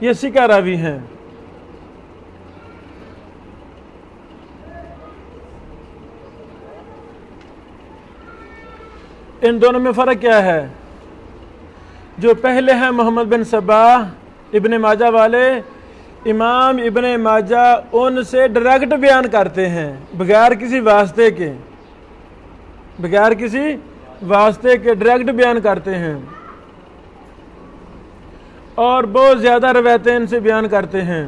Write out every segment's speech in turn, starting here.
یہ سکہ راوی ہیں۔ ان دونوں میں فرق کیا ہے؟ جو پہلے ہیں محمد بن صباح ابن ماجہ والے، امام ابن ماجہ ان سے ڈائریکٹ بیان کرتے ہیں بغیر کسی واسطے کے، بغیر کسی واسطے کے ڈائریکٹ بیان کرتے ہیں، اور بہت زیادہ روایتیں ان سے بیان کرتے ہیں۔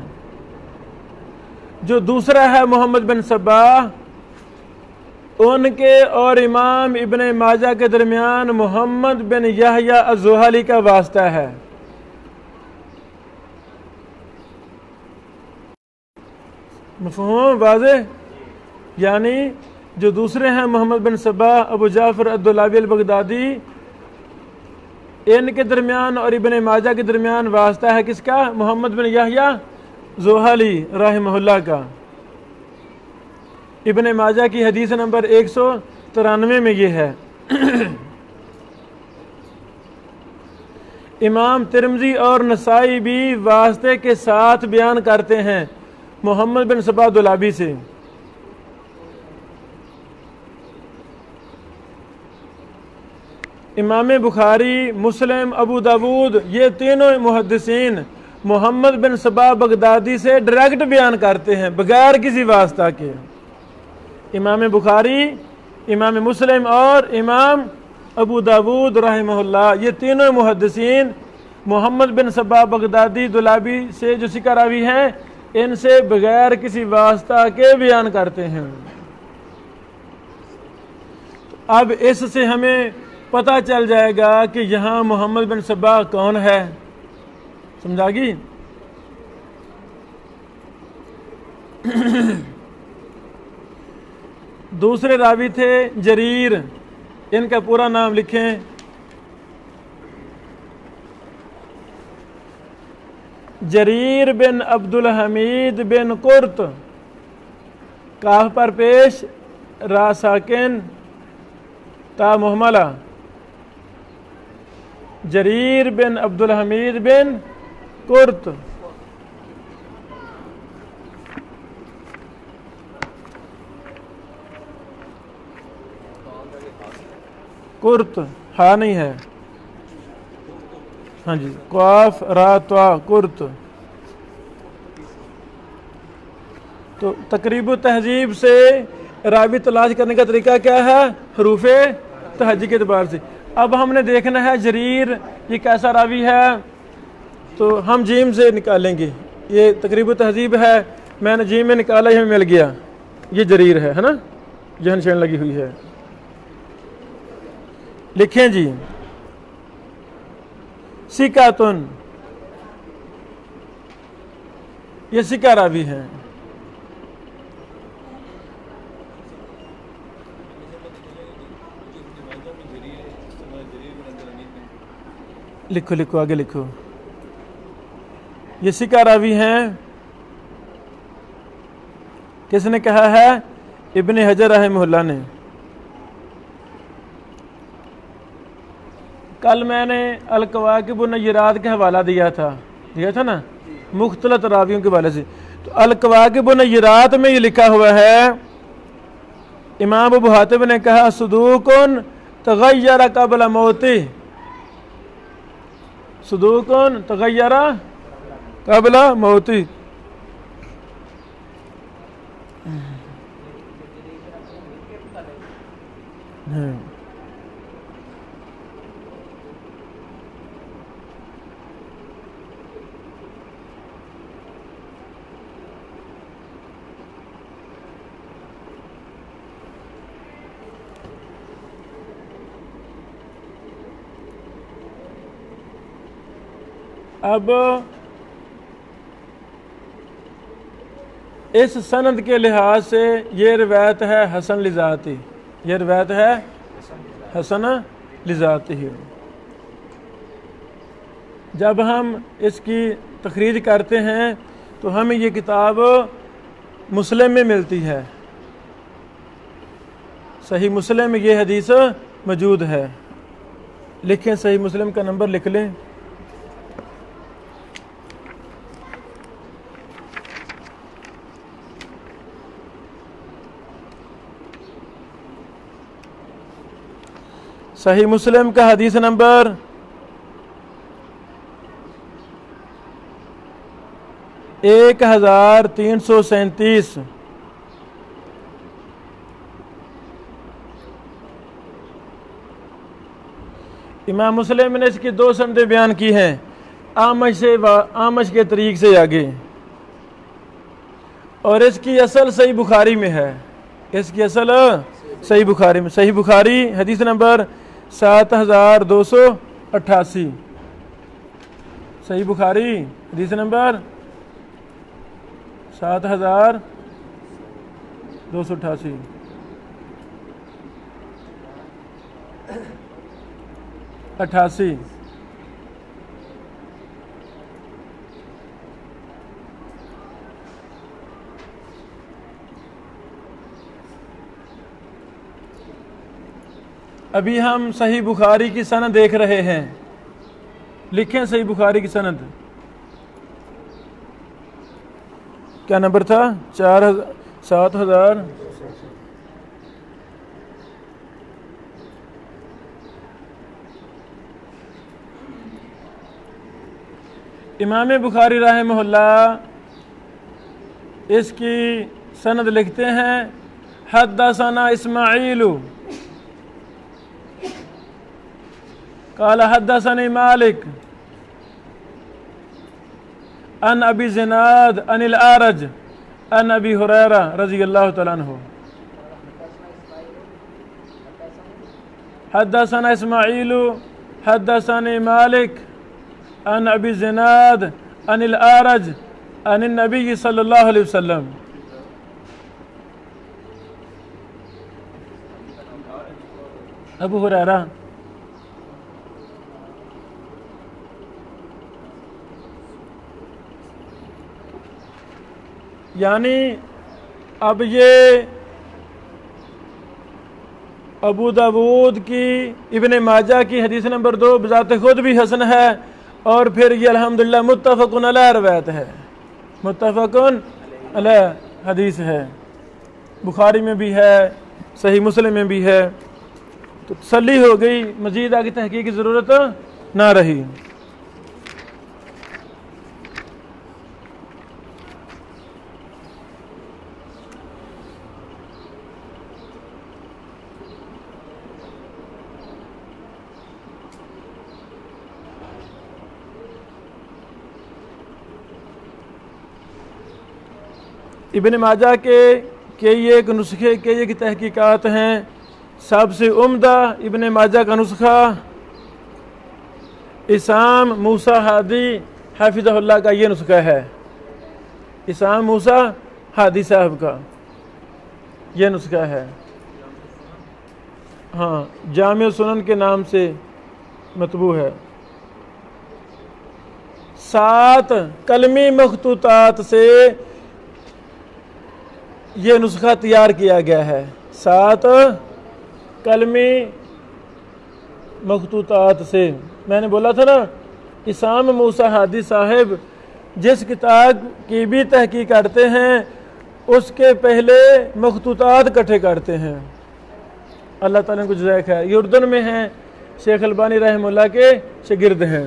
جو دوسرا ہے محمد بن صباح، ان کے اور امام ابن ماجہ کے درمیان محمد بن یحییٰ الزحلی کا واسطہ ہے۔ مفہوم واضح؟ یعنی جو دوسرے ہیں محمد بن صباح ابو جعفر الدولابی البغدادی، ان کے درمیان اور ابن ماجہ کے درمیان واسطہ ہے کس کا؟ محمد بن یحییٰ زحلی رحمہ اللہ کا۔ ابن ماجہ کی حدیث نمبر 193 میں یہ ہے۔ امام ترمذی اور نسائی بھی واسطے کے ساتھ بیان کرتے ہیں محمد بن صباح دولابی سے۔ امام بخاری، مسلم، ابو داود، یہ تینوں محدثین محمد بن صباح بغدادی سے ڈائریکٹ بیان کرتے ہیں بغیر کسی واسطہ کے۔ امام بخاری، امام مسلم اور امام ابو داود رحمہ اللہ، یہ تینوں محدثین محمد بن صباح بغدادی دولابی سے جو سکہ راوی ہیں، ان سے بغیر کسی واسطہ کے بیان کرتے ہیں۔ اب اس سے ہمیں پتہ چل جائے گا کہ یہاں محمد بن صباح کون ہے، سمجھا گی؟ دوسرے راوی تھے جریر، ان کا پورا نام لکھیں۔ جریر بن عبد الحمید بن قرط، کاف پر پیش، را ساکن، تا مہملہ، جریر بن عبد الحمید بن قرط۔ قرط ہاں نہیں ہے، ہاں جی، قاف را طا قرط۔ تو تقریب و تہذیب سے راوی تلاش کرنے کا طریقہ کیا ہے؟ حروف تہجی کے اعتبار سے۔ اب ہم نے دیکھنا ہے جریر یہ کیسا راوی ہے، تو ہم جیم سے نکالیں گے۔ یہ تقریب و تہذیب ہے، میں نے جیم میں نکالا، یہ مل گیا، یہ جریر ہے نا، جہن شہن لگی ہوئی ہے۔ لکھیں جی، سکاتن، یہ سکہ راوی ہیں۔ لکھو لکھو آگے لکھو، یہ سکہ راوی ہیں۔ کس نے کہا ہے؟ ابن حجر رحمہ اللہ نے۔ کل میں نے الکواکب النیرات کا حوالہ دیا تھا نا، مختلط راویوں کے حوالے سے۔ تو الکواکب النیرات میں یہ لکھا ہوا ہے، امام ابو حاتم نے کہا صدوق تغیر قبل موتہ، صدوق تغیر قبل موتہ۔ اب اس سند کے لحاظ سے یہ روایت ہے حسن لذاتی، یہ روایت ہے حسن لذاتی۔ جب ہم اس کی تخریج کرتے ہیں تو ہمیں یہ کتاب مسلم میں ملتی ہے، صحیح مسلم میں یہ حدیث موجود ہے۔ لکھیں، صحیح مسلم کا نمبر لکھ لیں، صحیح مسلم کا حدیث نمبر 1337۔ امام مسلم نے اس کی 2 سندیں بیان کی ہیں، آمش کے طریق سے آگے، اور اس کی اصل صحیح بخاری میں ہے، اس کی اصل صحیح بخاری میں، صحیح بخاری حدیث نمبر 7288، صحیح بخاری حدیث نمبر 7288۔ ابھی ہم صحیح بخاری کی سند دیکھ رہے ہیں، لکھیں صحیح بخاری کی سند کیا نمبر تھا؟ 7000۔ امام بخاری رحمہ اللہ اس کی سند لکھتے ہیں، حدثنا اسماعیل قال حدثني مالك عن ابي زناد عن الاعرج عن ابي هريره رضي الله تعالى عنه۔ حدثنا اسماعیل حدثني مالك عن ابي زناد عن الاعرج عن النبي صلی اللہ علیہ وسلم۔ ابو ہریرہ یعنی اب یہ ابو داود کی ابن ماجہ کی حدیث نمبر 2 بذات خود بھی حسن ہے، اور پھر یہ الحمدللہ متفق علیہ روایت ہے، متفق علیہ حدیث ہے، بخاری میں بھی ہے، صحیح مسلم میں بھی ہے، تو تسلی ہو گئی، مزید آگے تحقیق کی ضرورت نہ رہی۔ ابن ماجہ کے یہ ایک نسخے کے یہ تحقیقات ہیں، سب سے عمدہ ابن ماجہ کا نسخہ اسام موسیٰ ہادی حافظہ اللہ کا یہ نسخہ ہے، اسام موسیٰ ہادی صاحب کا یہ نسخہ ہے، ہاں جامع سنن کے نام سے مطبوع ہے۔ 7 قلمی مخطوطات سے یہ نسخہ تیار کیا گیا ہے، 7 قلمی مخطوطات سے۔ میں نے بولا تھا نا، اسام موسیٰ ہادی صاحب جس کتاب کی بھی تحقیق کرتے ہیں اس کے پہلے مخطوطات اکٹھے کرتے ہیں، اللہ تعالیٰ کو جزائے خیر۔ یہ اردن میں ہیں، شیخ البانی رحمہ اللہ کے شاگرد ہیں۔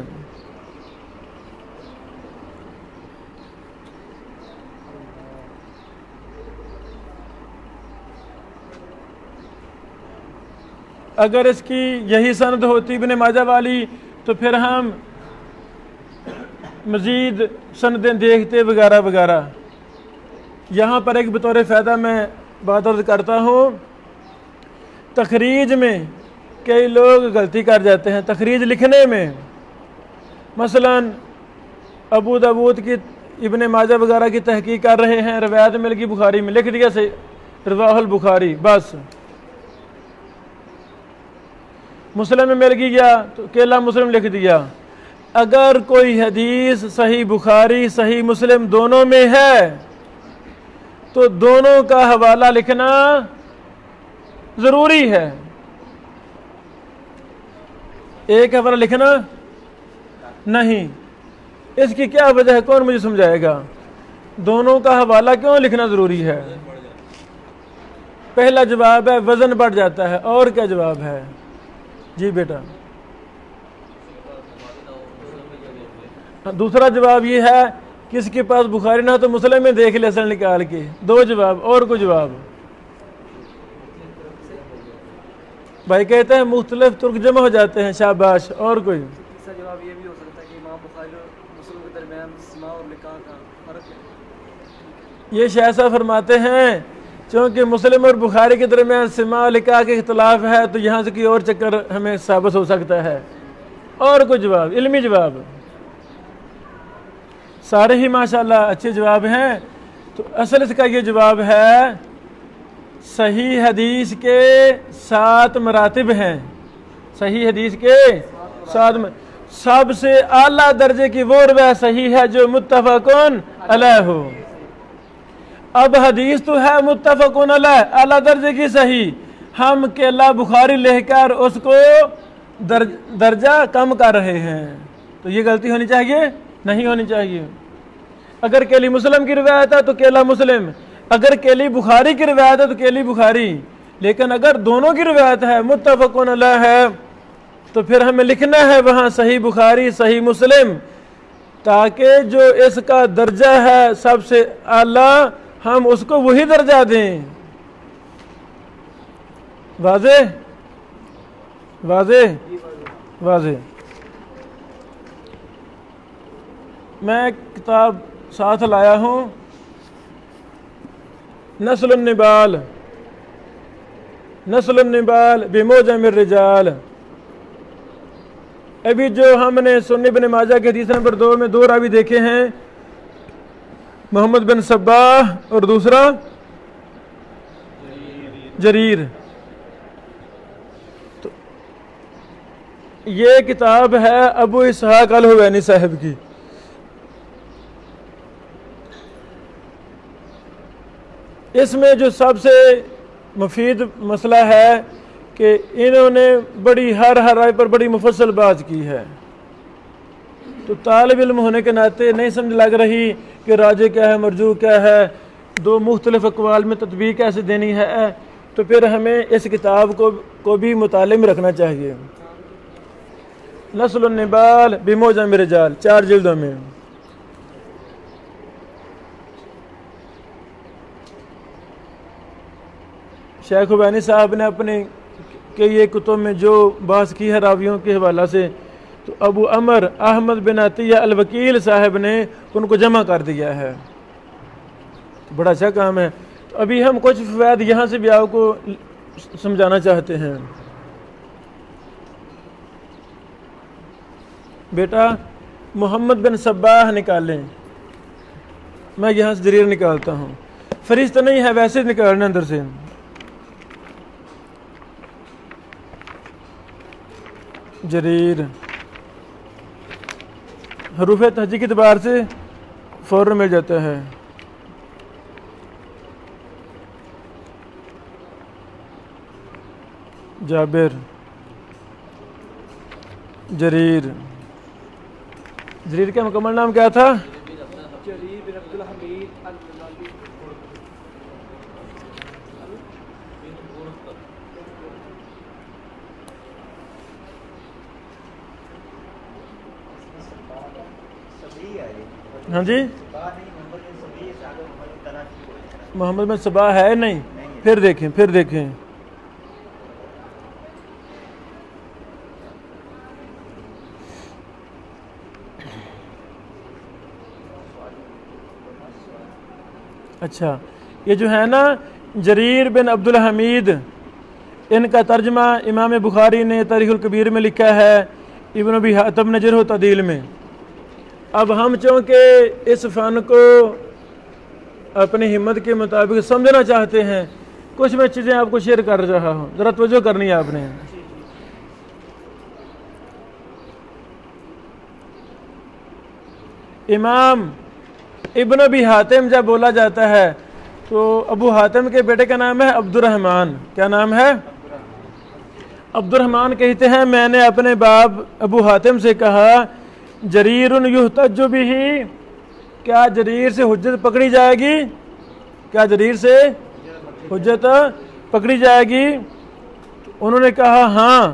اگر اس کی یہی سند ہوتی ابن ماجہ والی تو پھر ہم مزید سندیں دیکھتے وغیرہ وغیرہ۔ یہاں پر ایک بطور فائدہ میں بات عرض کرتا ہوں، تخریج میں کئی لوگ غلطی کر جاتے ہیں، تخریج لکھنے میں، مثلا ابو داود کی ابن ماجہ وغیرہ کی تحقیق کر رہے ہیں، روایت مل گئی بخاری میں، لکھ دیا رواہ البخاری، بس مسلم میں مل گیا تو اکیلا مسلم لکھ دیا۔ اگر کوئی حدیث صحیح بخاری صحیح مسلم دونوں میں ہے تو دونوں کا حوالہ لکھنا ضروری ہے، ایک حوالہ لکھنا نہیں۔ اس کی کیا وجہ ہے، کون مجھے سمجھائے گا؟ دونوں کا حوالہ کیوں لکھنا ضروری ہے؟ پہلا جواب ہے وزن بڑھ جاتا ہے، اور کیا جواب ہے؟ جی بیٹا، دوسرا جواب یہ ہے کس کے پاس بخاری نہ تو مسلم میں دیکھ لے اصل نکال کے. 2 جواب. اور کوئی جواب؟ بھائی کہتے ہیں مختلف ترک جمع ہو جاتے ہیں. شاباش. اور کوئی؟ تیسرا جواب یہ بھی ہو سکتا ہے کہ امام بخاری اور مسلم کے درمیان سماع اور لقاء کا فرق ہے. یہ شیخ صاحب فرماتے ہیں چونکہ مسلم اور بخاری کے درمیان سماع اور لقاء کے اختلاف ہے تو یہاں سے کوئی اور چکر ہمیں ثابت ہو سکتا ہے. اور کوئی جواب؟ علمی جواب سارے ہی ماشاءاللہ اچھے جواب ہیں. تو اصل اس کا یہ جواب ہے صحیح حدیث کے 7 مراتب ہیں. صحیح حدیث کے 7 سب سے اعلیٰ درجے کی وہ روایت صحیح ہے جو متفقن علیہ ہو. اب حدیث تو ہے متفقن علیہ اعلیٰ درجے کی صحیح، ہم کیلا بخاری لے کر اس کو درجہ کم کر رہے ہیں. تو یہ غلطی ہونی چاہیے؟ نہیں ہونی چاہیے. اگر کیلی مسلم کی روایت ہے تو کیلا مسلم، اگر کیلی بخاری کی روایت ہے تو کیلی بخاری. لیکن اگر دونوں کی روایت ہے متفقن علیہ ہے تو پھر ہمیں لکھنا ہے وہاں صحیح بخاری صحیح مسلم، تاکہ جو اس کا درجہ ہے سب سے اعلیٰ ہم اس کو وہی درجہ دیں. واضح واضح واضح. میں کتاب ساتھ لایا ہوں نسل النبال، نسل النبال بموجم الرجال. ابھی جو ہم نے سنن ابن ماجہ کے حدیث نمبر 2 میں 2 راوی دیکھے ہیں، محمد بن صباح اور دوسرا جریر. تو یہ کتاب ہے ابو اسحاق الحوینی صاحب کی. اس میں جو سب سے مفید مسئلہ ہے کہ انہوں نے بڑی ہر رائے پر بڑی مفصل بات کی ہے. تو طالب علم ہونے کے ناطے نہیں سمجھ لگ رہی کہ راجح کیا ہے مرجوح کیا ہے، 2 مختلف اقوال میں تطبیق کیسے دینی ہے. تو پھر ہمیں اس کتاب کو بھی مطالعے میں رکھنا چاہیے. نسل النبال بموجم الرجال 4 جلدوں میں. شیخ حوینی صاحب نے اپنے کئی کتب میں جو بحث کی ہے راویوں کے حوالہ سے، تو ابو عمر احمد بن عطیہ الوکیل صاحب نے ان کو جمع کر دیا ہے. بڑا اچھا کام ہے. تو ابھی ہم کچھ فوائد یہاں سے بھی آپ کو سمجھانا چاہتے ہیں. بیٹا محمد بن صباح نکالیں. میں یہاں سے جریر نکالتا ہوں، فرشتہ نہیں ہے ویسے نکالنا اندر سے. جریر حروف تہجی کے اعتبار سے فوراً مل جاتا ہے. جابر، جریر. جریر کا مکمل نام کیا تھا؟ جریر بن عبد الحمید البلالی. ہاں جی، محمد بن صباح ہے نہیں. پھر دیکھیں پھر دیکھیں. اچھا، یہ جو ہے نا جریر بن عبد الحمید، ان کا ترجمہ امام بخاری نے تاریخ الکبیر میں لکھا ہے، ابن ابی حاتم نے جرح و تعدیل میں. اب ہم چونکہ اس فن کو اپنی ہمت کے مطابق سمجھنا چاہتے ہیں، کچھ میں چیزیں آپ کو شیئر کر رہا ہوں، ذرا توجہ کرنی ہے آپ نے. امام ابن ابی حاتم جب بولا جاتا ہے تو ابو حاتم کے بیٹے کا نام ہے عبد الرحمن. کیا نام ہے؟ عبد الرحمن کہتے ہیں میں نے اپنے باپ ابو حاتم سے کہا جریر یحتج بہ، کیا جریر سے حجت پکڑی جائے گی؟ کیا جریر سے حجت پکڑی جائے گی؟ انہوں نے کہا ہاں.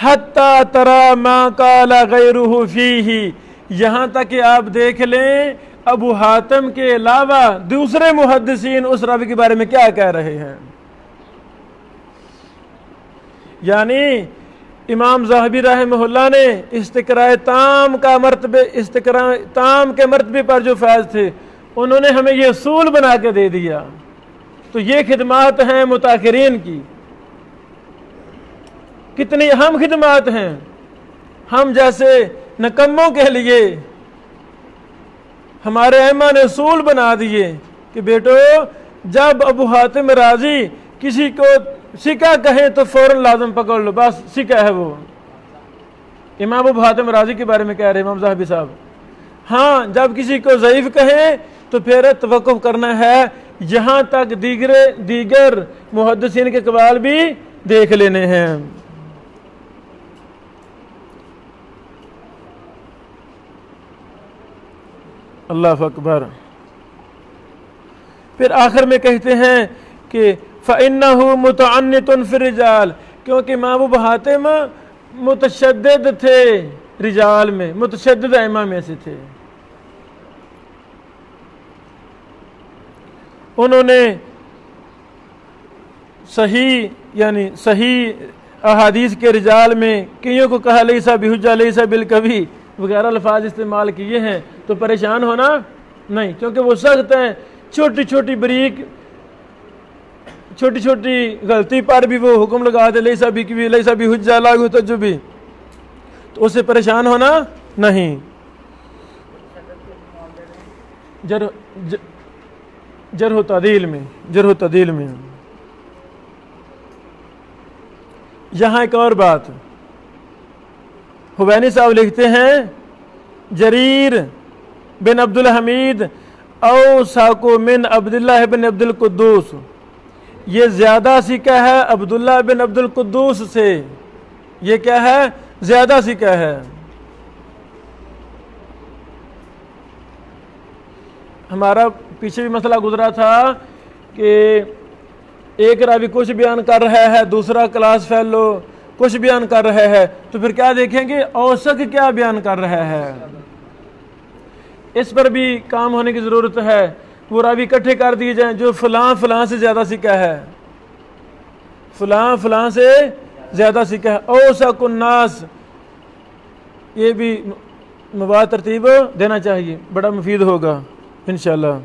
حتی ترى ما قال غیرہ فیہ، یہاں تک کہ آپ دیکھ لیں ابو حاتم کے علاوہ دوسرے محدثین اس راوی کے بارے میں کیا کہہ رہے ہیں۔ یعنی امام ذہبی رحمہ اللہ نے استقراء تام کے مرتبے پر جو فیض تھے انہوں نے ہمیں یہ اصول بنا کے دے دیا۔ تو یہ خدمات ہیں متاخرین کی، کتنی اہم خدمات ہیں۔ ہم جیسے نکموں کے لیے ہمارے ائمہ نے اصول بنا دیے کہ بیٹو جب ابو حاتم رازی کسی کو سکہ کہیں تو فوراً لازم پکڑ لو، بس سکہ ہے وہ۔ امام ابو حاتم رازی کے بارے میں کہہ رہے امام ذہبی صاحب۔ ہاں جب کسی کو ضعیف کہیں تو پھر توقف کرنا ہے، یہاں تک دیگر محدثین کے اقوال بھی دیکھ لینے ہیں۔ اللہ اکبر۔ پھر آخر میں کہتے ہیں کہ فَإِنَّهُ مُتَعَنِّتٌ فِي الرِّجَالِ، کیونکہ امام ابو حاتم متشدد تھے رجال میں، متشدد ائمہ میں سے تھے۔ انہوں نے صحیح احادیث کے رجال میں کئیوں کو کہا لیسا بحجہ لیسا بالکوی وغیرہ الفاظ استعمال کیے ہیں، تو پریشان ہونا نہیں، کیونکہ وہ سخت ہیں۔ چھوٹی چھوٹی بریک، چھوٹی چھوٹی غلطی پر بھی وہ حکم لگا دے لیسا بکوی لیسا بحجہ لا یحتج، تو اس سے پریشان ہونا نہیں۔ جرح و تعدیل میں یہاں ایک اور بات، حوینی صاحب لکھتے ہیں جریر بن عبد الحمید اوثق من عبداللہ بن عبد القدوس، یہ زیادہ سکہ ہے عبداللہ بن عبد القدوس سے، یہ کیا ہے؟ زیادہ سکہ ہے۔ ہمارا پیچھے بھی مسئلہ گزرا تھا کہ ایک راوی کچھ بیان کر رہا ہے، دوسرا کلاس فیلو کچھ بیان کر رہا ہے، تو پھر کیا دیکھیں گے اوثق کیا بیان کر رہا ہے۔ اس پر بھی کام ہونے کی ضرورت ہے، وہ راوی اکٹھے کر دیے جائیں جو فلاں فلاں سے زیادہ سکہ ہے، فلاں فلاں سے زیادہ سکہ ہے۔ اوثق الناس، یہ بھی مواد ترتیب دینا چاہیے، بڑا مفید ہوگا انشاءاللہ۔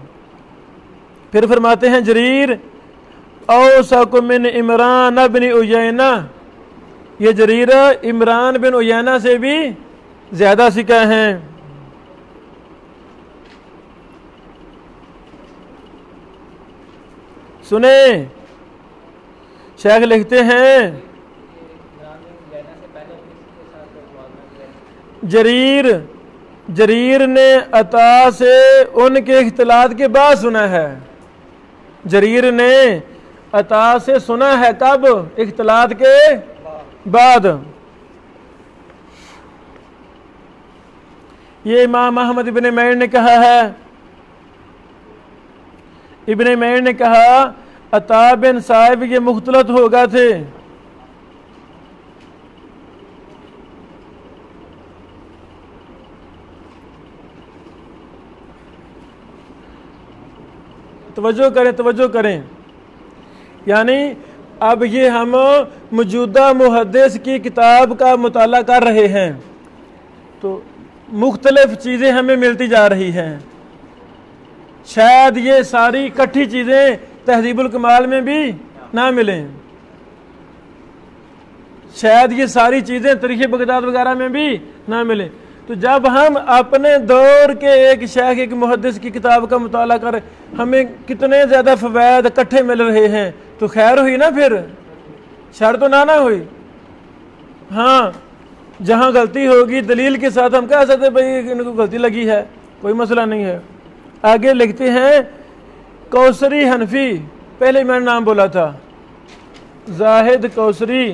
پھر فرماتے ہیں جریر اوثق من عمران بن عیینہ، یہ جریر عمران بن عیینہ سے بھی زیادہ سکہ ہیں۔ سنیں شیخ لکھتے ہیں جریر نے عطا سے ان کے اختلاط کے بعد سنا ہے، جریر نے عطا سے سنا ہے کب؟ اختلاط کے بعد۔ یہ امام احمد ابن معین نے کہا ہے، ابن معین نے کہا عطا بن صاحب یہ مختلط ہو گئے تھے، توجہ کریں، یعنی اب یہ ہم موجودہ محدث کی کتاب کا مطالعہ کر رہے ہیں تو مختلف چیزیں ہمیں ملتی جا رہی ہیں، شاید یہ ساری اکٹھی چیزیں تہذیب الکمال میں بھی نہ ملیں، شاید یہ ساری چیزیں تاریخ بغداد وغیرہ میں بھی نہ ملیں۔ تو جب ہم اپنے دور کے ایک شیخ ایک محدث کی کتاب کا مطالعہ کریں، ہمیں کتنے زیادہ فوائد اکٹھے مل رہے ہیں، تو خیر ہوئی نا، پھر شر تو نہ ہوئی۔ ہاں جہاں غلطی ہوگی دلیل کے ساتھ ہم کہہ سکتے بھائی ان کو غلطی لگی ہے، کوئی مسئلہ نہیں ہے۔ آگے لکھتے ہیں کوثری حنفی، پہلے میں نے نام بولا تھا، زاہد کوثری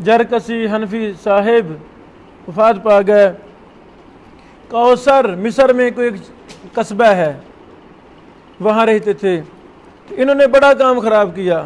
جرکسی حنفی صاحب وفات پا گئے۔ کوثر مصر میں کوئی قصبہ ہے، وہاں رہتے تھے، انہوں نے بڑا کام خراب کیا،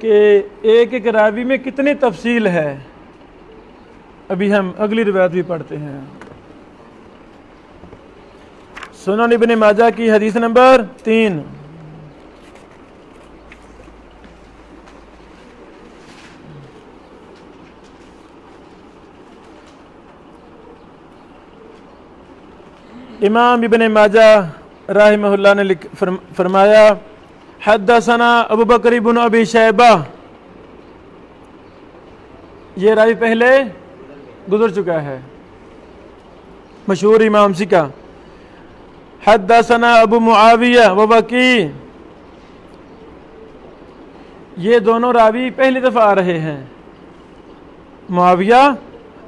کہ ایک ایک راوی میں کتنی تفصیل ہے. ابھی ہم اگلی روایت بھی پڑھتے ہیں. سنن ابن ماجہ کی حدیث نمبر 3. امام ابن ماجہ رحمہ اللہ نے فرمایا حدثنا ابو بکر بن ابی شیبہ. یہ راوی پہلے گزر چکا ہے، مشہور امام سکا. حدثنا ابو معاویہ و وکیع. یہ دونوں راوی پہلی دفعہ آ رہے ہیں، معاویہ،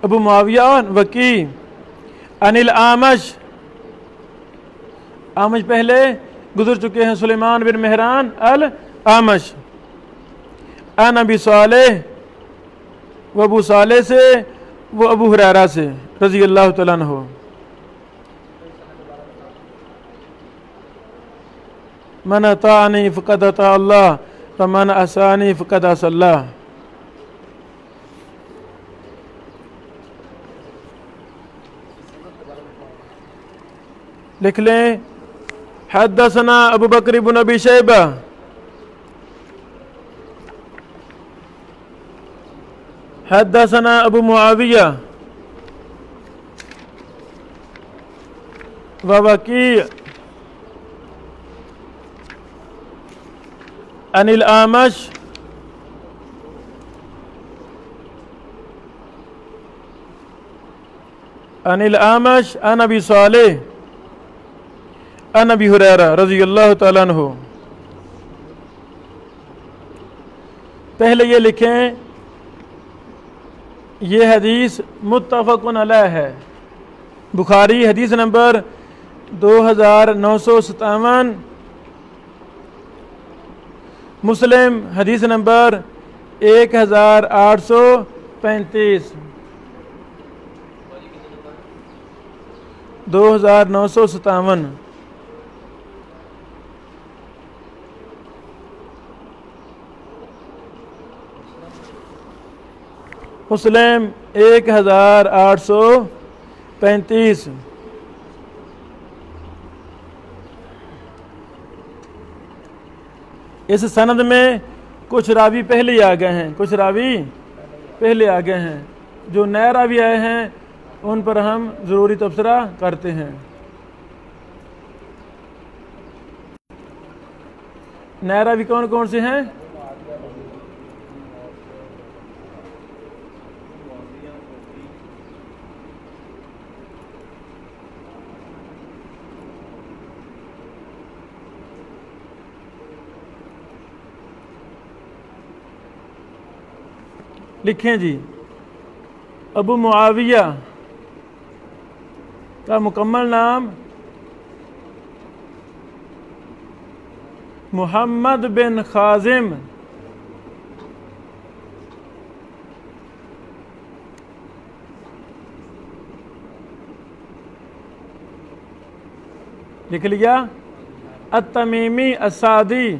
ابو معاویہ اور وکیع. عن الاعمش. اعمش پہلے گزر چکے ہیں، سلیمان بن مہران الاعمش. عن ابی صالح. وہ ابو صالح سے، وہ ابو ہریرہ سے رضی اللہ تعالیٰ عنہ. من اطاعنی فقد اطاع اللہ ومن عصانی فقد عصی اللہ. لکھ لیں حدثنا ابو بکر بن ابی شیبہ. حدثنا ابو معاویہ ووکیع عن الاعمش عن ابی صالح عن ابی ہریرہ رضی اللہ تعالیٰ عنہ. پہلے یہ لکھیں یہ حدیث متفق علیہ ہے. بخاری حدیث نمبر 2957، مسلم حدیث نمبر 1835. 2957. مسلم 1835. اس سند میں کچھ راوی پہلے آ گئے ہیں، کچھ راوی پہلے آ گئے ہیں. جو نئے راوی آئے ہیں ان پر ہم ضروری تبصرہ کرتے ہیں. نئے راوی کون کون سے ہیں؟ لکھیں جی. ابو معاویہ کا مکمل نام محمد بن خازم. لکھ لیا؟ التمیمی السعدی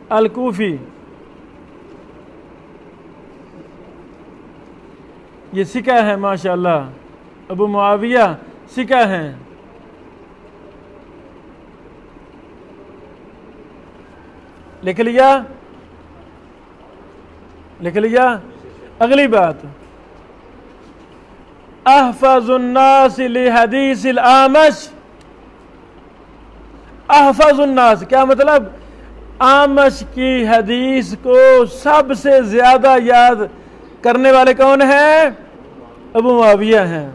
الکوفی. یہ سکہ ہے ماشاءاللہ، ابو معاویہ سکہ ہیں. لکھ لیا؟ لکھ لیا؟ اگلی بات، احفظ الناس لحدیث الاعمش. احفظ الناس کیا مطلب؟ اعمش کی حدیث کو سب سے زیادہ یاد کرنے والے کون ہیں؟ ابو معاویہ ہیں.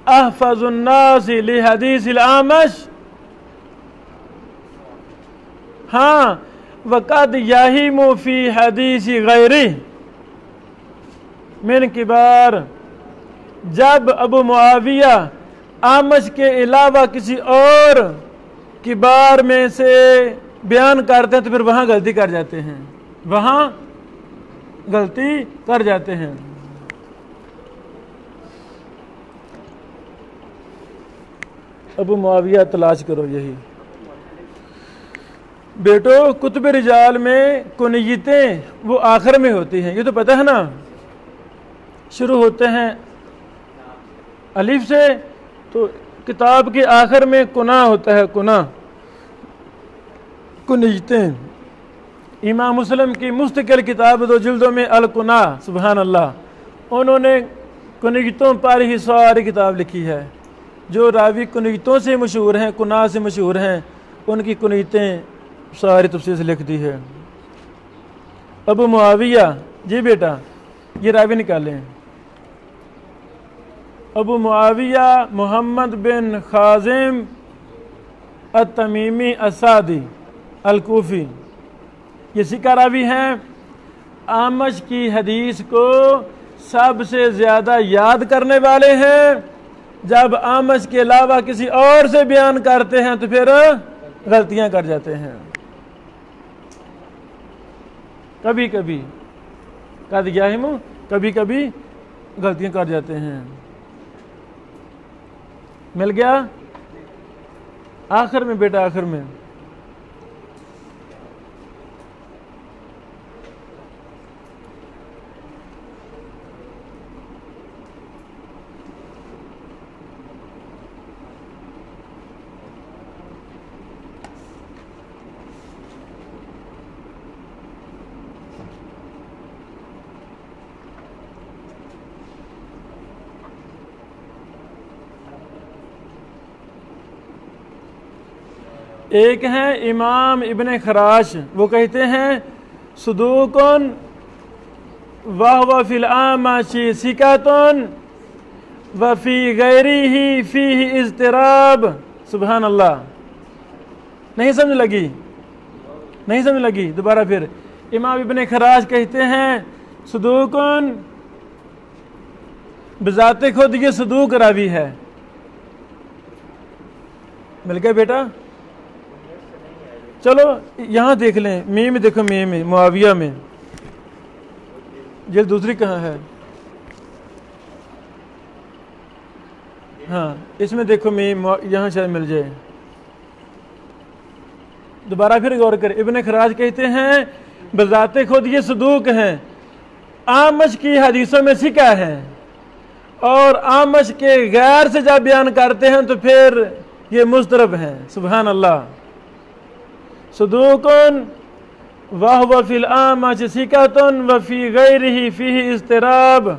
احفظ الناس لحدیث الاعمش. ہاں وقد یہیم فی حدیث غیرہ من کبار. جب ابو معاویہ اعمش کے علاوہ کسی اور کبار میں سے بیان کرتے ہیں تو پھر وہاں غلطی کر جاتے ہیں، وہاں غلطی کر جاتے ہیں. ابو معاویہ تلاش کرو، یہی بیٹو کتب رجال میں کنیتیں وہ آخر میں ہوتی ہیں، یہ تو پتہ ہے نا، شروع ہوتے ہیں الف سے، تو کتاب کے آخر میں کنا ہوتا ہے، کنا، کنیتیں۔ امام مسلم کی مستقل کتاب 2 جلدوں میں الکنا، سبحان اللہ، انہوں نے کنیتوں پر ہی ساری کتاب لکھی ہے۔ جو راوی کنیتوں سے مشہور ہیں، کنا سے مشہور ہیں، ان کی کنیتیں ساری تفصیل سے لکھ دی ہے۔ ابو معاویہ، جی بیٹا یہ راوی نکالیں، ابو معاویہ محمد بن خازم التمیمی السعدی الکوفی، یہ ثقہ راوی ہیں۔ اعمش کی حدیث کو سب سے زیادہ یاد کرنے والے ہیں۔ جب اعمش کے علاوہ کسی اور سے بیان کرتے ہیں تو پھر غلطیاں کر جاتے ہیں، کبھی کبھی کبھی کبھی غلطیاں کر جاتے ہیں۔ مل گیا؟ آخر میں بیٹا، آخر میں ایک ہیں امام ابن خراش، وہ کہتے ہیں صدوقن وہو فی العامشی ثقۃ وفی غیرہ فیہ اضطراب۔ سبحان اللہ، نہیں سمجھ لگی؟ دوبارہ پھر، امام ابن خراش کہتے ہیں صدوقن، بذات خود یہ صدوق راوی ہے۔ مل گیا بیٹا؟ چلو یہاں دیکھ لیں، میم دیکھو، میم معاویہ میں جلد دوسری کہاں ہے؟ ہاں اس میں دیکھو میم، یہاں شاید مل جائے۔ دوبارہ پھر غور کریں، ابن خراج کہتے ہیں بذات خود یہ صدوق ہیں، اعمش کی حدیثوں میں ثقہ ہیں، اور اعمش کے غیر سے جب بیان کرتے ہیں تو پھر یہ مضطرب ہیں۔ سبحان اللہ، صدوقن وہو فی العامش ثقۃ وفی غیرہ فیہ اضطراب۔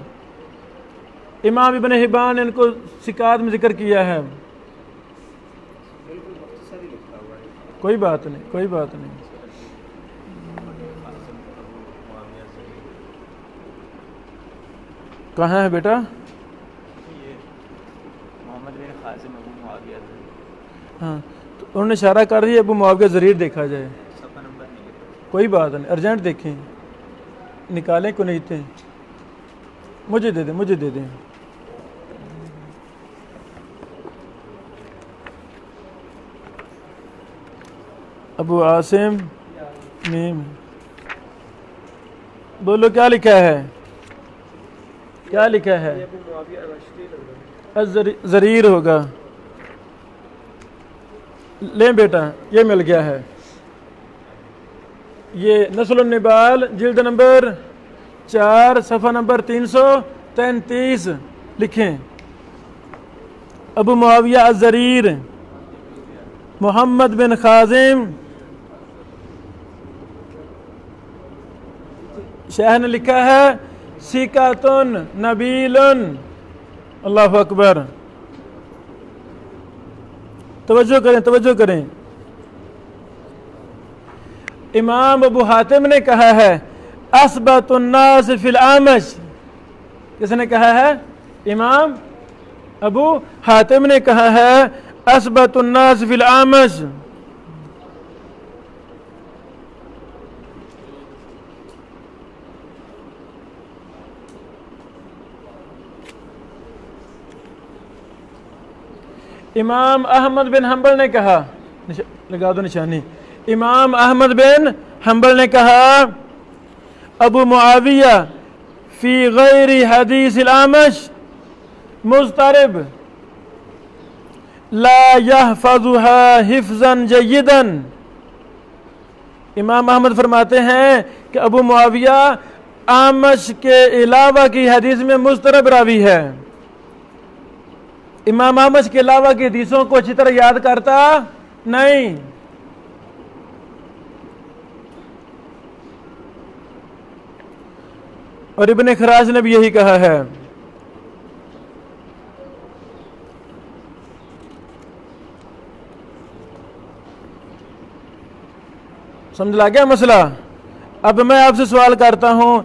امام ابن حبان نے ان کو ثقات میں ذکر کیا ہے۔ کوئی بات نہیں۔ کہاں ہے بیٹا؟ ہاں تو انہوں نے اشارہ کر دیا ابو معاویہ ضریر دیکھا جائے، کوئی بات نہیں، ارجنٹ دیکھیں، نکالیں کنیتیں، مجھے دے دیں۔ ابو عاصم میم، بولو کیا لکھا ہے؟ ضریر ہوگا، لیں بیٹا، یہ مل گیا ہے۔ یہ نسل النبال جلد نمبر 4 صفحہ نمبر 333 لکھیں، ابو معاویہ الضریر محمد بن خازم، شیخ نے لکھا ہے ثقۃ نبیل۔ اللہ اکبر، توجہ کریں۔ امام ابو حاتم نے کہا ہے اثبت الناس فی العامش، کس نے کہا ہے؟ امام ابو حاتم نے کہا ہے اثبت الناس فی العامش۔ امام احمد بن حنبل نے کہا، لگا دو نشانی، امام احمد بن حنبل نے کہا ابو معاویہ فی غیر حدیث العامش مضطرب لا يحفظها حفظا جیدا۔ امام احمد فرماتے ہیں کہ ابو معاویہ اعمش کے علاوہ کی حدیث میں مضطرب راوی ہے. امام اعمش کے علاوہ کی حدیثوں کو اچھی طرح یاد کرتا نہیں. اور ابن خراش نے بھی یہی کہا ہے. سمجھ لا گیا مسئلہ؟ اب میں آپ سے سوال کرتا ہوں،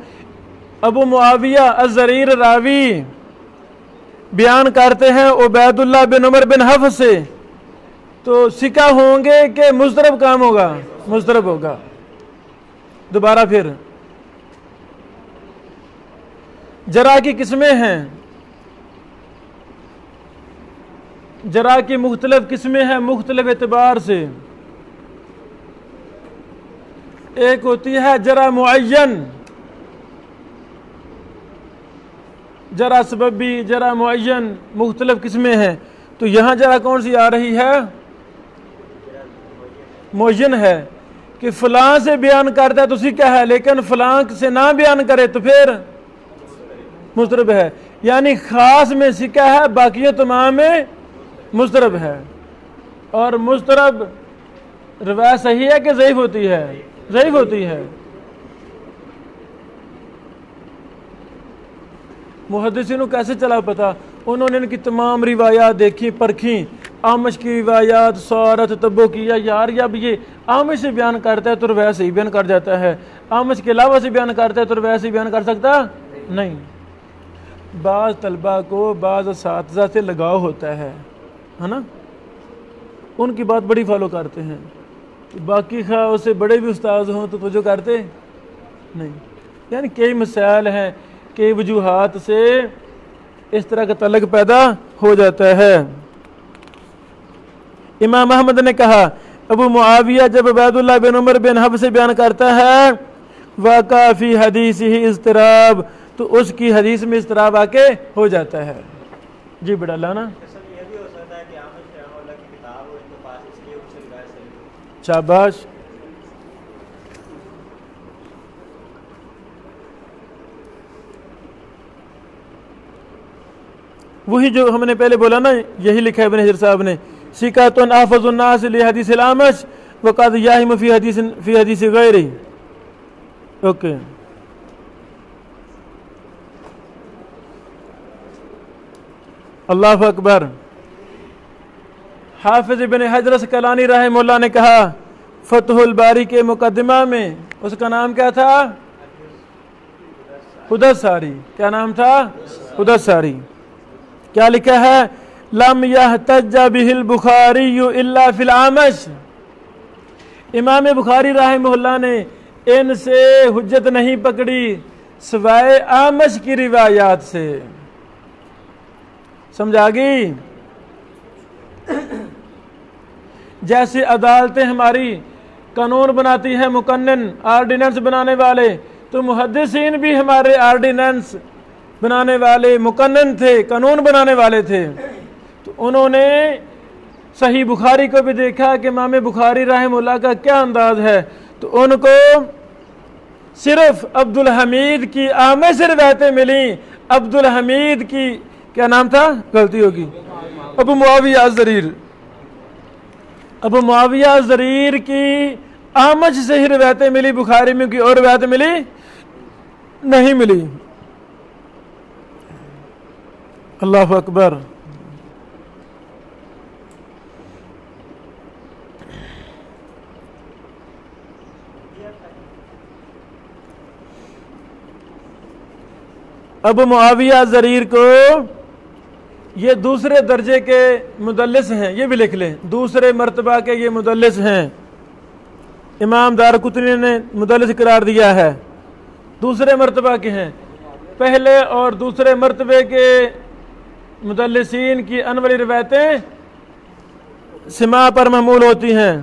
ابو معاویہ الزریر راوی بیان کرتے ہیں عبید اللہ بن عمر بن حفص سے، تو ثقہ ہوں گے کہ مضطرب کام ہوگا؟ مضطرب ہوگا. دوبارہ پھر جرح کی قسمیں ہیں، جرح کی مختلف قسمیں ہیں مختلف اعتبار سے. ایک ہوتی ہے جرح معین، جرح سببی، جرح معین، مختلف قسمیں ہیں. تو یہاں جرح کون سی آ رہی ہے؟ معین ہے کہ فلاں سے بیان کرتا ہے تو ثقہ ہے، لیکن فلاں سے نہ بیان کرے تو پھر مضطرب ہے. یعنی خاص میں ثقہ ہے، باقی تمام میں مضطرب ہے. اور مضطرب روایت صحیح ہے کہ ضعیف ہوتی ہے؟ ضعیف ہوتی ہے. محدثین کو کیسے چلا پتا؟ انہوں نے ان کی تمام روایات دیکھی، پرکھیں. اعمش کی روایات سارا تتبع کیا، یار اب یہ اعمش سے بیان کرتا ہے تو روایت صحیح بیان کر جاتا ہے، اعمش کے علاوہ سے بیان کرتا ہے تو روایت صحیح بیان کر سکتا نہیں. بعض طلبہ کو بعض اساتذہ سے لگاؤ ہوتا ہے نا، ان کی بات بڑی فالو کرتے ہیں. باقی خواہ اس سے بڑے بھی استاذ ہوں تو توجہ کرتے نہیں. یعنی کئی مسائل ہیں، کئی وجوہات سے اس طرح کا تعلق پیدا ہو جاتا ہے. امام احمد نے کہا ابو معاویہ جب عبید اللہ بن عمر بن حفص سے بیان کرتا ہے واقع فی حدیثہ اضطراب، تو اس کی حدیث میں اضطراب آ کے ہو جاتا ہے. جی بڑا لانا شاباش. وہی جو ہم نے پہلے بولا نا، یہی لکھا ہے ابن حجر صاحب نے، ثقۃ احفظ الناس لحدیث الاعمش وقد یاہم فی حدیث غیرہ. اوکے. اللہ اکبر. حافظ ابن حجر اسقلانی رحمہ اللہ نے کہا فتح الباری کے مقدمہ میں، اس کا نام کیا تھا؟ حدث ساری. کیا نام تھا؟ حدث ساری. کیا لکھا ہے؟ لم یحتج بہ البخاری الا فی الاعمش. امام بخاری رحمہ اللہ نے ان سے حجت نہیں پکڑی سوائے اعمش کی روایات سے. سمجھا گئی؟ جیسے عدالتیں ہماری قانون بناتی ہیں، مقنن آرڈیننس بنانے والے، تو محدثین بھی ہمارے آرڈیننس بنانے والے مقنن تھے، قانون بنانے والے تھے. تو انہوں نے صحیح بخاری کو بھی دیکھا کہ امام بخاری رحمہ اللہ کا کیا انداز ہے، تو ان کو صرف عبد الحمید کی اعمش سے روایتیں ملیں. عبد الحمید کی کیا نام تھا؟ غلطی ہوگی، ابو معاویہ الزریر. ابو معاویہ الزریر کی اعمش سے ہی روایتیں ملی، بخاری میں کوئی اور روایت ملی نہیں ملی. اللہ اکبر. ابو معاویہ الزریر کو یہ دوسرے درجے کے مدلس ہیں، یہ بھی لکھ لیں، دوسرے مرتبہ کے یہ مدلس ہیں. امام دارقطنی نے مدلس قرار دیا ہے، دوسرے مرتبہ کے ہیں. پہلے اور دوسرے مرتبے کے مدلسین کی ان والی روایتیں سماع پر محمول ہوتی ہیں.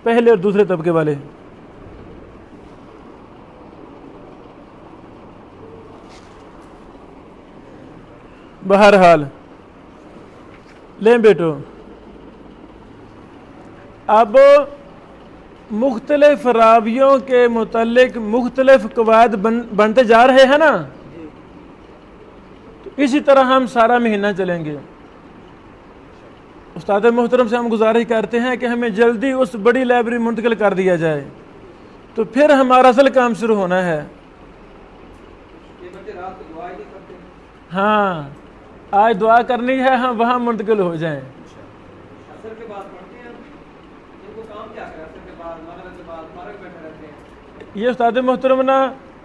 پہلے اور دوسرے طبقے والے. بہرحال لیں بیٹو، اب مختلف راویوں کے متعلق مختلف قواعد بنتے جا رہے ہیں نا، تو اسی طرح ہم سارا مہینہ چلیں گے۔ استاد محترم سے ہم گزارش کرتے ہیں کہ ہمیں جلدی اس بڑی لائبریری منتقل کر دیا جائے، تو پھر ہمارا اصل کام شروع ہونا ہے۔ ہاں آج دعا کرنی ہے، ہم وہاں منتقل ہو جائیں۔ یہ استاد محترم نا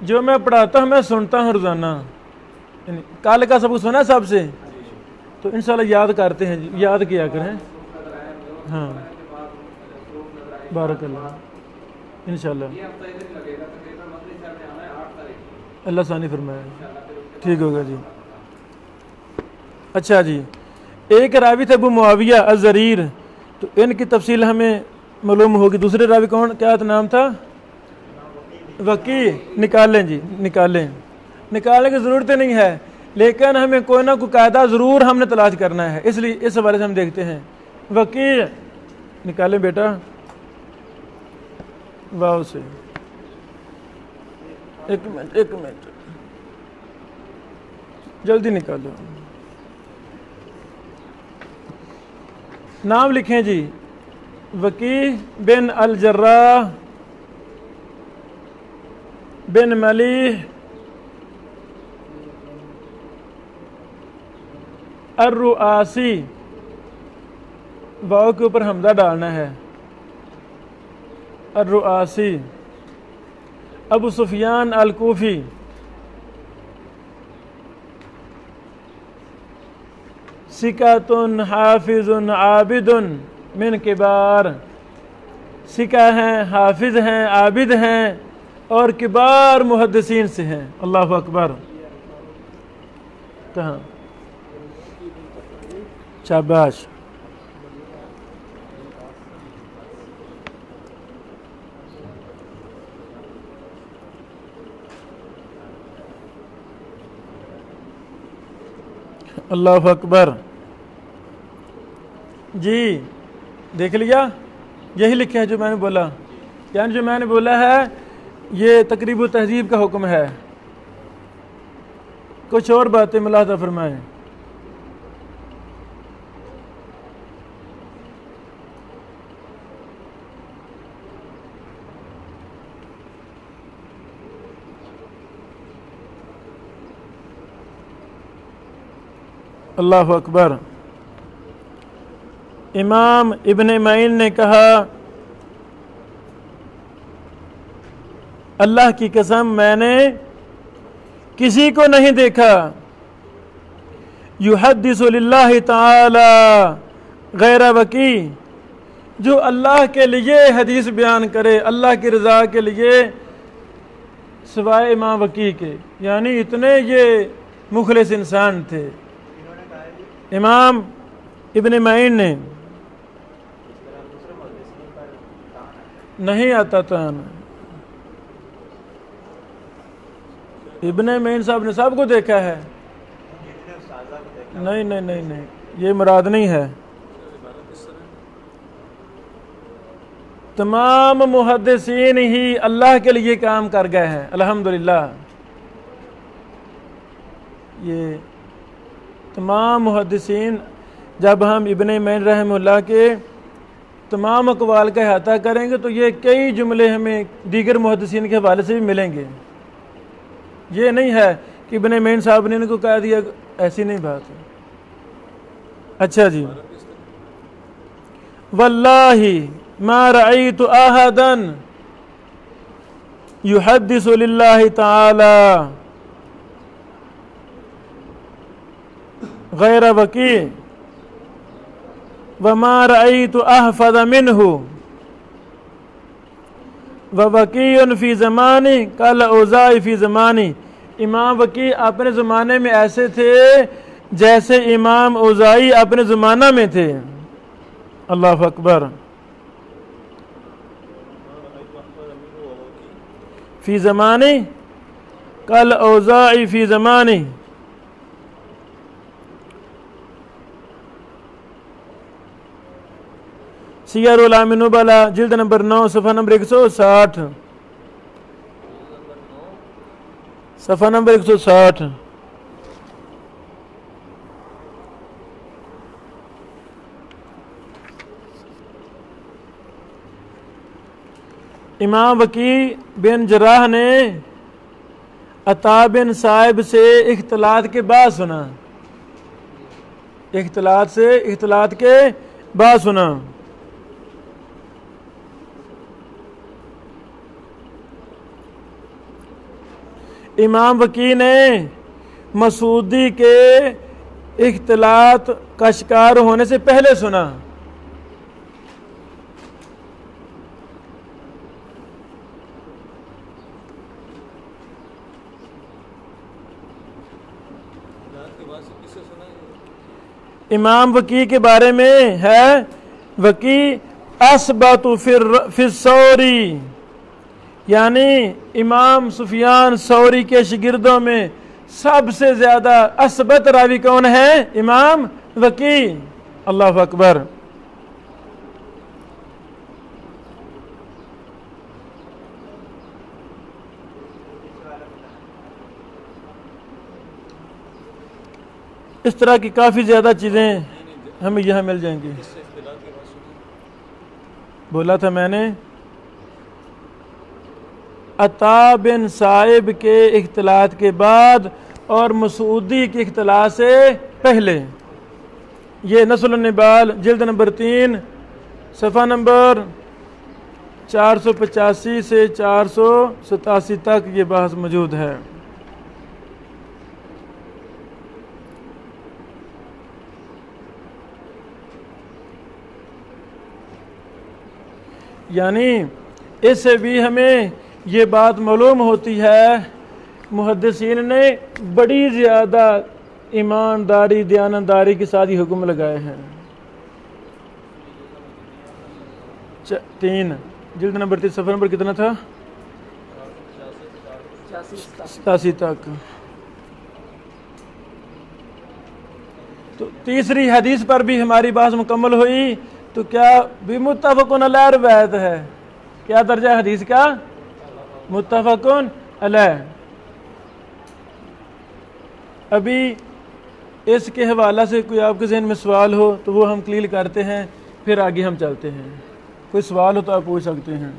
جو میں پڑھاتا ہوں میں سنتا ہوں روزانہ، کل کا سبق سنا سب سے، تو انشاءاللہ یاد کرتے ہیں، یاد کیا کریں۔ ہاں بارک اللہ، انشاءاللہ اللہ ثانی فرمائے، ٹھیک ہوگا جی۔ اچھا جی، ایک راوی تھے ابو معاویہ الزریر، تو ان کی تفصیل ہمیں معلوم ہوگی۔ دوسرے راوی کون، کیا نام تھا؟ وکیع۔ نکالیں جی، نکالنے کی ضرورت نہیں ہے، لیکن ہمیں کوئی نہ کوئی قاعدہ ضرور ہم نے تلاش کرنا ہے، اس لیے اس حوالے سے ہم دیکھتے ہیں۔ وکیع نکالیں بیٹا، واو سے، ایک منٹ جلدی نکالو، نام لکھیں جی، وکیع بن الجراح بن ملیح الرؤاسی، واو کے اوپر حمزہ ڈالنا ہے، الرؤاسی، ابو سفیان الکوفی، ثقۃ حافظ عابد من کبار، ثقہ ہیں، حافظ ہیں، عابد ہیں اور کبار محدثین سے ہیں۔ اللہ اکبر، کہاں؟ شاباش۔ اللہ اکبر جی، دیکھ لیا، یہی لکھا ہے جو میں نے بولا، یعنی جو میں نے بولا ہے یہ تقریب و تہذیب کا حکم ہے، کچھ اور باتیں ملاحظہ فرمائیں۔ اللہ اکبر۔ امام ابن معین نے کہا، اللہ کی قسم میں نے کسی کو نہیں دیکھا یحدث للہ تعالی غیر وکیع، جو اللہ کے لیے حدیث بیان کرے، اللہ کی رضا کے لیے، سوائے امام وکیع کے، یعنی اتنے یہ مخلص انسان تھے۔ امام ابن معین نے نہیں آتا تھا، ابن معین صاحب نے سب کو دیکھا ہے، نہیں نہیں نہیں نہیں، یہ مراد نہیں ہے۔ تمام محدثین ہی اللہ کے لیے کام کر گئے ہیں، الحمدللہ۔ یہ تمام محدثین، جب ہم ابن معین رحمہ اللہ کے تمام اقوال کا احاطہ کریں گے تو یہ کئی جملے ہمیں دیگر محدثین کے حوالے سے بھی ملیں گے۔ یہ نہیں ہے کہ ابن معین صاحب نے ان کو کہہ دیا، ایسی نہیں بات ہے۔ اچھا جی، واللہ ما رأیت احدا یحدث للہ تعالی غیر وکیع وما رأیت احفظ منہ ووکیع فی زمانی کالاوزاعی فی زمانی، امام وکیع اپنے زمانے میں ایسے تھے جیسے امام اوزاعی اپنے زمانہ میں تھے۔ اللہ اکبر۔ فی زمانی کالاوزاعی فی زمانی، سیر اعلام نبلا جلد نمبر 9 صفحہ نمبر 160، صفحہ نمبر 160۔ امام وکیع بن جراح نے عطا بن صائب سے اختلاط کے بعد سنا، اختلاط کے بعد سنا۔ امام وکیع نے مسعودی کے اختلاط کا شکار ہونے سے پہلے سنا۔ امام وکیع کے بارے میں ہے وکیع اثبت فی الثوری، یعنی امام سفیان ثوری کے شاگردوں میں سب سے زیادہ اثبت راوی کون ہے؟ امام وکیع۔ اللہ اکبر۔ اس طرح کی کافی زیادہ چیزیں ہمیں یہاں مل جائیں گی۔ بولا تھا میں نے عطا بن صائب کے اختلاط کے بعد اور مسعودی کے اختلاط سے پہلے۔ یہ نسل النبال جلد نمبر 3 صفحہ نمبر 485 سے 487 تک یہ بحث موجود ہے۔ یعنی اس سے بھی ہمیں یہ بات معلوم ہوتی ہے محدثین نے بڑی زیادہ ایمانداری دیانتداری کے ساتھ یہ حکم لگائے ہیں۔ 3 جلد نمبر 3 صفحہ نمبر کتنا تھا؟ 87 تک۔ تو تیسری حدیث پر بھی ہماری بات مکمل ہوئی۔ تو کیا بھی متفقن علیہ روایت ہے؟ کیا درجہ حدیث کا؟ متفقن علیہ۔ ابھی اس کے حوالہ سے کوئی آپ کے ذہن میں سوال ہو تو وہ ہم کلیئر کرتے ہیں، پھر آگے ہم چلتے ہیں۔ کوئی سوال ہو تو آپ پوچھ سکتے ہیں۔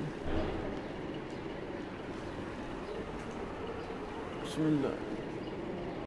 بسم اللہ۔